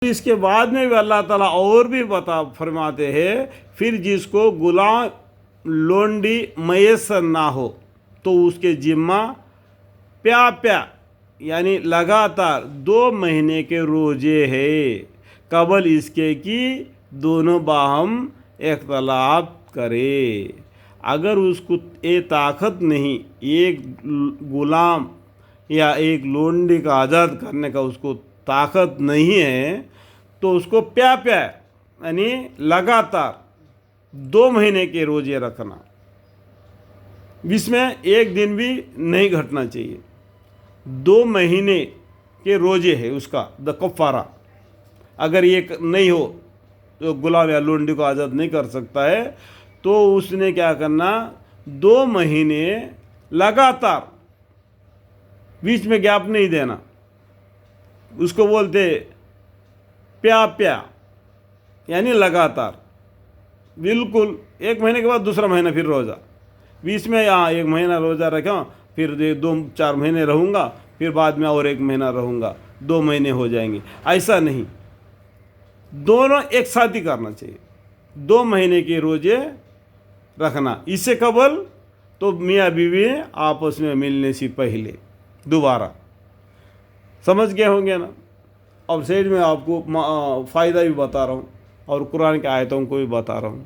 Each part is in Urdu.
اس کے بعد میں بھی اللہ تعالیٰ اور بھی فرماتے ہیں پھر جس کو غلام لونڈی میسر نہ ہو تو اس کے ذمہ پیا یعنی لگاتار 2 مہینے کے روزے ہیں قبل اس کے کہ دونوں باہم اختلاف کرے۔ اگر اس کو یہ طاقت نہیں، ایک غلام یا ایک لونڈی کا آزاد کرنے کا اس کو طاقت نہیں ہے تو اس کو پیا یعنی لگاتار 2 مہینے کے روزے رکھنا، جس میں ایک دن بھی نہیں گھٹنا چاہیے۔ 2 مہینے کے روزے ہے اس کا کفارہ۔ اگر یہ نہیں ہو تو غلام یا لونڈی کو آزاد نہیں کر سکتا ہے تو اس نے کیا کرنا، 2 مہینے لگاتار، بیچ میں گیپ نہیں دینا۔ اس کو بولتے پیا یعنی لگاتار، بالکل 1 مہینے کے بعد دوسرا مہینہ پھر روزہ، بیچ میں 1 مہینہ روزہ رکھا، پھر 2-4 مہینے رہوں گا، پھر بعد میں اور 1 مہینہ رہوں گا، 2 مہینے ہو جائیں گے، ایسا نہیں، دونوں ایک ساتھ ہی کرنا چاہیے۔ 2 مہینے کے روزے رکھنا، اس سے قبل تو میاں بیوی آپس میں ملنے سے پہلے دوبارہ، سمجھ گئے ہوں گے نا۔ اب سیڈ میں آپ کو فائدہ بھی بتا رہا ہوں اور قرآن کی آیتوں کو بھی بتا رہا ہوں۔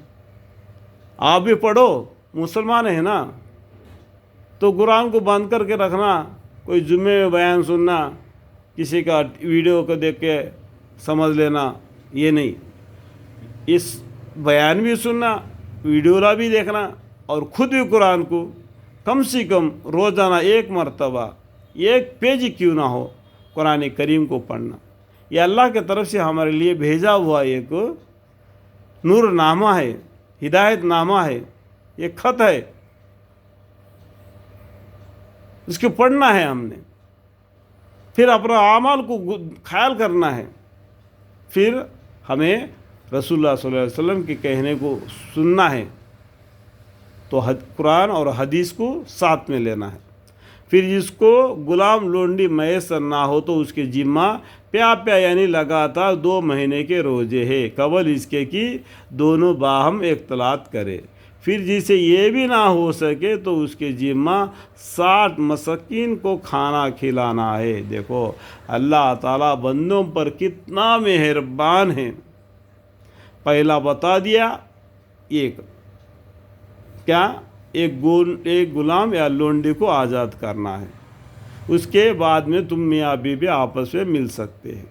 آپ بھی پڑھو، مسلمان ہیں نا، تو قرآن کو بند کر کے رکھنا، کوئی جمعے میں بیان سننا، کسی کا ویڈیو کو دیکھ کے سمجھ لینا، یہ نہیں۔ اس بیان بھی سننا، ویڈیو بھی دیکھنا، اور خود بھی قرآن کو کم سے کم روزانہ 1 مرتبہ 1 پیج کیوں نہ ہو قرآن کریم کو پڑھنا۔ یہ اللہ کی طرف سے ہمارے لیے بھیجا ہوا ایک نور نامہ ہے، ہدایت نامہ ہے، یہ خط ہے، اس کو پڑھنا ہے ہم نے، پھر اپنا اعمال کو خیال کرنا ہے، پھر ہمیں رسول اللہ صلی اللہ علیہ وسلم کے کہنے کو سننا ہے، تو قرآن اور حدیث کو ساتھ میں لینا ہے۔ پھر جس کو غلام لونڈی میسر نہ ہو تو اس کے ذمہ پیا یعنی لگاتار 2 مہینے کے روزے ہے قبل اس کے کہ دونوں باہم اختلاط کرے۔ پھر جسے یہ بھی نہ ہو سکے تو اس کے ذمہ 60 مسکین کو کھانا کھلانا ہے۔ دیکھو اللہ تعالیٰ بندوں پر کتنا مہربان ہے۔ پہلا بتا دیا ایک غلام یا لونڈی کو آزاد کرنا ہے، اس کے بعد میں تم میاں بیوی آپس میں مل سکتے ہیں،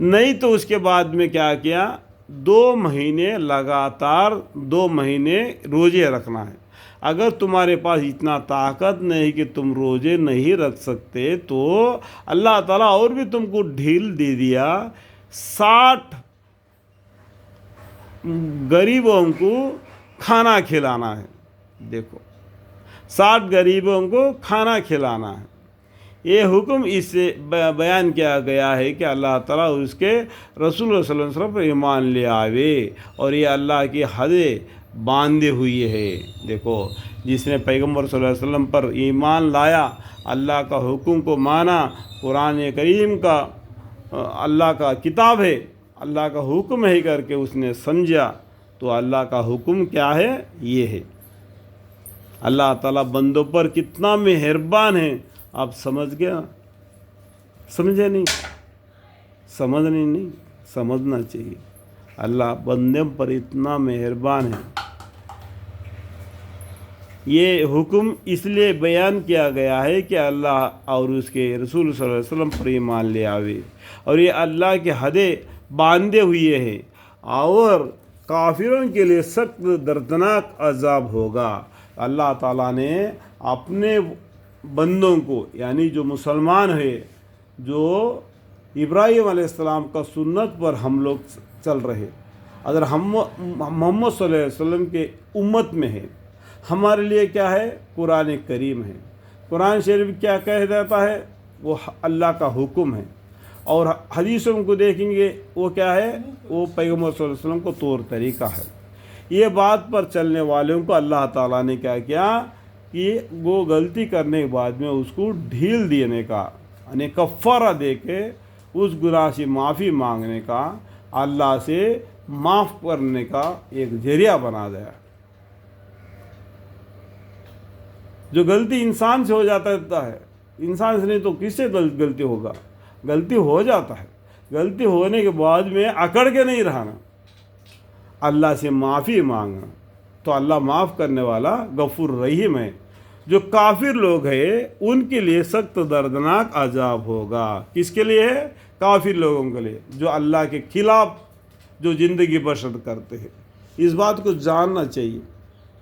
نہیں تو اس کے بعد میں کیا 2 مہینے لگاتار 2 مہینے روزے رکھنا ہے۔ اگر تمہارے پاس اتنا طاقت نہیں کہ تم روزے نہیں رکھ سکتے تو اللہ تعالیٰ اور بھی تم کو ڈھیل دے دیا، 60 غریبوں کو کھانا کھلانا ہے۔ دیکھو 60 غریبوں کو کھانا کھلانا ہے۔ یہ حکم اس سے بیان کیا گیا ہے کہ اللہ تعالیٰ اس کے رسول اللہ صلی اللہ علیہ وسلم پر ایمان لے آوے، اور یہ اللہ کی حدیں باندھے ہوئی ہے۔ دیکھو جس نے پیغمبر صلی اللہ علیہ وسلم پر ایمان لایا، اللہ کا حکم کو مانا، قرآن کریم کا اللہ کا کتاب ہے، اللہ کا حکم ہے کر کے اس نے سمجھا، تو اللہ کا حکم کیا ہے، یہ ہے۔ اللہ تعالیٰ بندوں پر کتنا مہربان ہے، آپ سمجھ گیا؟ سمجھے نہیں؟ سمجھنے نہیں، سمجھنا چاہیے۔ اللہ بندوں پر اتنا مہربان ہے۔ یہ حکم اس لیے بیان کیا گیا ہے کہ اللہ اور اس کے رسول صلی اللہ علیہ وسلم پر ایمان لے آوے، اور یہ اللہ کے حدیں باندھے ہوئے ہیں، اور کافروں کے لیے سخت دردناک عذاب ہوگا۔ اللہ تعالیٰ نے اپنے بندوں کو، یعنی جو مسلمان ہے، جو ابراہیم علیہ السلام کا سنت پر ہم لوگ چل رہے، اگر ہم محمد صلی اللہ علیہ وسلم کے امت میں ہیں، ہمارے لیے کیا ہے، قرآن کریم ہے۔ قرآن شریف کیا کہہ دیتا ہے، وہ اللہ کا حکم ہے، اور حدیثوں کو دیکھیں گے وہ کیا ہے، وہ پیغمبر صلی اللہ علیہ وسلم کو طور طریقہ ہے۔ یہ بات پر چلنے والوں کو اللہ تعالیٰ نے کیا کہ وہ غلطی کرنے کے بعد میں اس کو ڈھیل دینے کا، یعنی کفارہ دے کے اس گناہ سے معافی مانگنے کا، اللہ سے معاف کرنے کا ایک ذریعہ بنا دیا۔ جو غلطی انسان سے ہو جاتا ہے، انسان سے نہیں تو کس سے غلطی ہوگا؟ غلطی ہو جاتا ہے، غلطی ہونے کے بعد میں اکڑ کے نہیں رہنا، اللہ سے معافی مانگنا، تو اللہ معاف کرنے والا غفور رحیم ہے۔ جو کافر لوگ ہیں ان کے لیے سخت دردناک عذاب ہوگا۔ کس کے لیے ہے؟ کافر لوگوں کے لیے، جو اللہ کے خلاف جو زندگی بسر کرتے ہیں۔ اس بات کو جاننا چاہیے۔